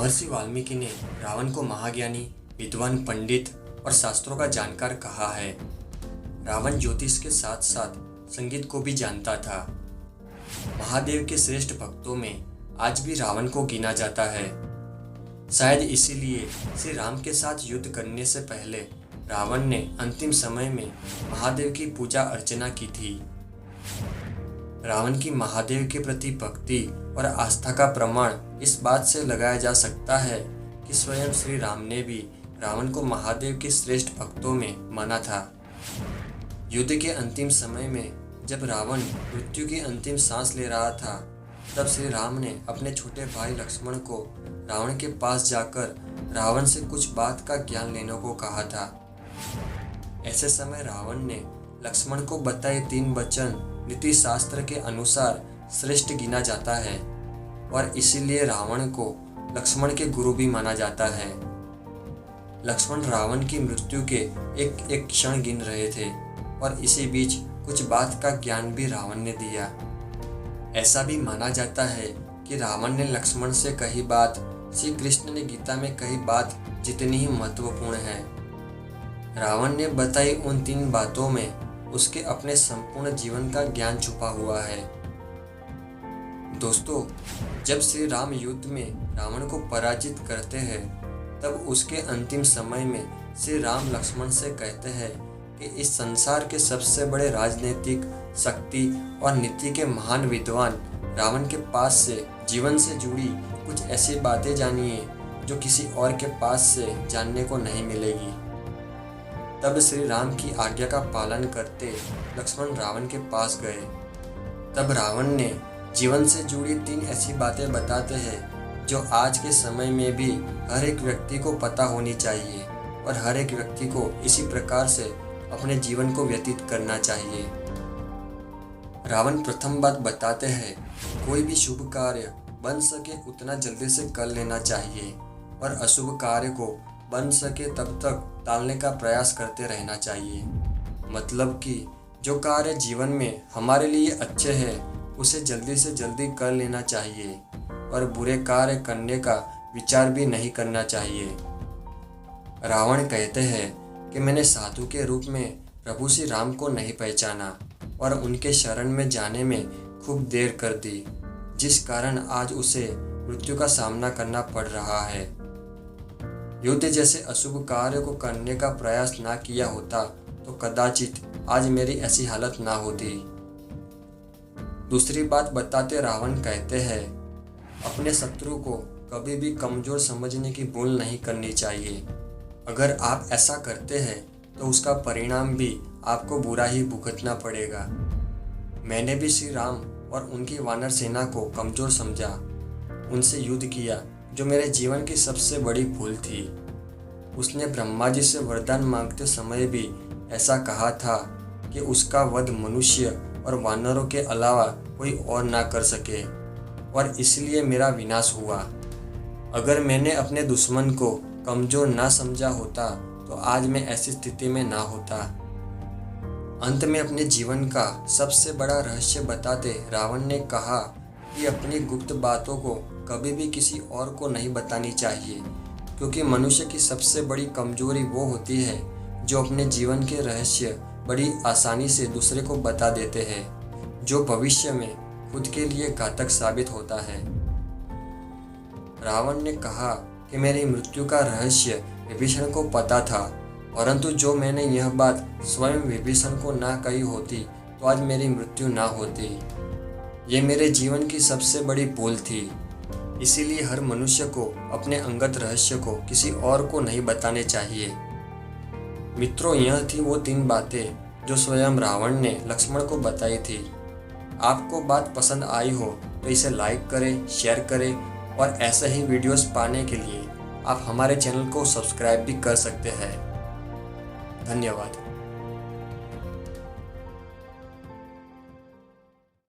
महर्षि वाल्मीकि ने रावण को महाज्ञानी, विद्वान, पंडित और शास्त्रों का जानकार कहा है। रावण ज्योतिष के साथ साथ संगीत को भी जानता था। महादेव के श्रेष्ठ भक्तों में आज भी रावण को गिना जाता है। शायद इसीलिए श्री राम के साथ युद्ध करने से पहले रावण ने अंतिम समय में महादेव की पूजा अर्चना की थी। रावण की महादेव के प्रति भक्ति और आस्था का प्रमाण इस बात से लगाया जा सकता है कि स्वयं श्री राम ने भी रावण को महादेव के श्रेष्ठ भक्तों में माना था। युद्ध के अंतिम समय में जब रावण मृत्यु की अंतिम सांस ले रहा था, तब श्री राम ने अपने छोटे भाई लक्ष्मण को रावण के पास जाकर रावण से कुछ बात का ज्ञान लेने को कहा था। ऐसे समय रावण ने लक्ष्मण को बताए 3 वचन नीति शास्त्र के अनुसार श्रेष्ठ गिना जाता है और इसीलिए रावण को लक्ष्मण के गुरु भी माना जाता है। लक्ष्मण रावण की मृत्यु के एक एक क्षण गिन रहे थे और इसी बीच कुछ बात का ज्ञान भी रावण ने दिया। ऐसा भी माना जाता है कि रावण ने लक्ष्मण से कही बात श्री कृष्ण ने गीता में कही बात जितनी ही महत्वपूर्ण है। रावण ने बताई उन 3 बातों में उसके अपने संपूर्ण जीवन का ज्ञान छुपा हुआ है। दोस्तों, जब श्री राम युद्ध में रावण को पराजित करते हैं, तब उसके अंतिम समय में श्री राम लक्ष्मण से कहते हैं कि इस संसार के सबसे बड़े राजनीतिक, शक्ति और नीति के महान विद्वान रावण के पास से जीवन से जुड़ी कुछ ऐसी बातें जानिए जो किसी और के पास से जानने को नहीं मिलेगी। तब श्री राम की आज्ञा का पालन करते लक्ष्मण रावण के पास गए। तब रावण ने जीवन से जुड़ी 3 ऐसी बातें बताते हैं जो आज के समय में भी हर एक व्यक्ति को पता होनी चाहिए और हर एक व्यक्ति को इसी प्रकार से अपने जीवन को व्यतीत करना चाहिए। रावण प्रथम बात बताते हैं, कोई भी शुभ कार्य बन सके उतना जल्दी से कर लेना चाहिए और अशुभ कार्य को बन सके तब तक टालने का प्रयास करते रहना चाहिए। मतलब कि जो कार्य जीवन में हमारे लिए अच्छे हैं उसे जल्दी से जल्दी कर लेना चाहिए और बुरे कार्य करने का विचार भी नहीं करना चाहिए। रावण कहते हैं कि मैंने साधु के रूप में प्रभु श्री राम को नहीं पहचाना और उनके शरण में जाने में खूब देर कर दी, जिस कारण आज उसे मृत्यु का सामना करना पड़ रहा है। युद्ध जैसे अशुभ कार्य को करने का प्रयास ना किया होता तो कदाचित आज मेरी ऐसी हालत ना होती। दूसरी बात बताते रावण कहते हैं, अपने शत्रु को कभी भी कमजोर समझने की भूल नहीं करनी चाहिए। अगर आप ऐसा करते हैं तो उसका परिणाम भी आपको बुरा ही भुगतना पड़ेगा। मैंने भी श्री राम और उनकी वानर सेना को कमजोर समझा, उनसे युद्ध किया जो मेरे जीवन की सबसे बड़ी भूल थी। उसने ब्रह्मा जी से वरदान मांगते समय भी ऐसा कहा था कि उसका वध मनुष्य और वानरों के अलावा कोई और ना कर सके और इसलिए मेरा विनाश हुआ। अगर मैंने अपने दुश्मन को कमजोर ना समझा होता तो आज मैं ऐसी स्थिति में ना होता। अंत में अपने जीवन का सबसे बड़ा रहस्य बताते रावण ने कहा कि अपनी गुप्त बातों को कभी भी किसी और को नहीं बतानी चाहिए, क्योंकि मनुष्य की सबसे बड़ी कमजोरी वो होती है जो अपने जीवन के रहस्य बड़ी आसानी से दूसरे को बता देते हैं, जो भविष्य में खुद के लिए घातक साबित होता है। रावण ने कहा कि मेरी मृत्यु का रहस्य विभीषण को पता था, परंतु जो मैंने यह बात स्वयं विभीषण को ना कही होती तो आज मेरी मृत्यु ना होती। ये मेरे जीवन की सबसे बड़ी भूल थी। इसीलिए हर मनुष्य को अपने अंगत रहस्य को किसी और को नहीं बताने चाहिए। मित्रों, यह थी वो 3 बातें जो स्वयं रावण ने लक्ष्मण को बताई थी। आपको बात पसंद आई हो तो इसे लाइक करें, शेयर करें और ऐसे ही वीडियोस पाने के लिए आप हमारे चैनल को सब्सक्राइब भी कर सकते हैं। धन्यवाद।